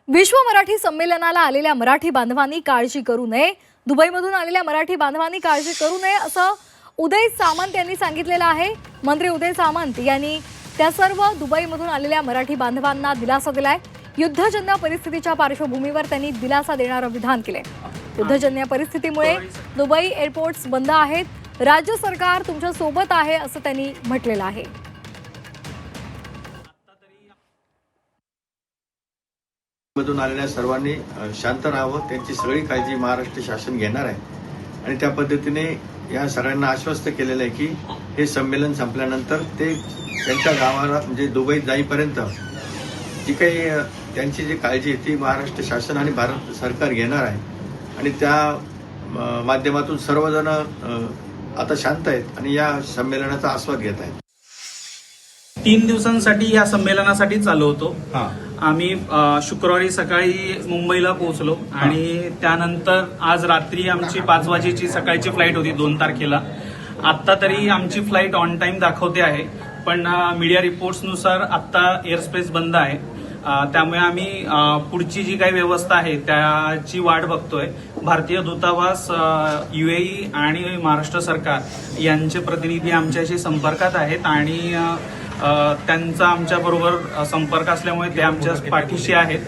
विश्व मराठी संमेलनाला आलेल्या मराठी बांधवांनी काळजी करू नये. दुबईमधून आलेल्या मराठी बांधवांनी काळजी करू नये असं उदय सामंत यांनी सांगितलेलं आहे. मंत्री उदय सामंत यांनी त्या सर्व दुबईमधून आलेल्या मराठी बांधवांना दिलासा दिलाय. युद्धजन्य परिस्थितीच्या पार्श्वभूमीवर त्यांनी दिलासा देणारं विधान केलंय. युद्धजन्य परिस्थितीमुळे दुबई एअरपोर्ट्स बंद आहेत. राज्य सरकार तुमच्या सोबत आहे असं त्यांनी म्हटलेलं आहे. मधून आलेल्या सर्वांनी शांत राहावं, त्यांची सगळी काळजी महाराष्ट्र शासन घेणार आहे आणि त्या पद्धतीने या सगळ्यांना आश्वस्त केलेलं आहे की हे संमेलन संपल्यानंतर ते त्यांच्या गावाला म्हणजे दुबईत जाईपर्यंत जी काही त्यांची जी काळजी आहे ती महाराष्ट्र शासन आणि भारत सरकार घेणार आहे आणि त्या माध्यमातून सर्वजण आता शांत आहेत आणि या संमेलनाचा आस्वाद घेत आहेत. 3 दिवसांसाठी या संमेलनासाठी चालू होतो. आम्ही शुक्रवारी सकाळी मुंबईला पोहोचलो आणि त्यानंतर आज रात्री आमची 5 वाजेची सकाळची फ्लाईट होती 2 तारखेला. आत्ता तरी आमची फ्लाईट ऑन टाइम दाखवते आहे, पण मीडिया रिपोर्ट्सनुसार आत्ता एअरस्पेस बंद आहे. त्यामुळे आम्ही पुढची जी काही व्यवस्था आहे त्याची वाट बघतोय. भारतीय दूतावास, UAE आणि महाराष्ट्र सरकार यांचे प्रतिनिधी आमच्याशी संपर्कात आहेत आणि त्यांचा आमच्याबरोबर संपर्क असल्यामुळे ते आमच्या पाठीशी आहेत.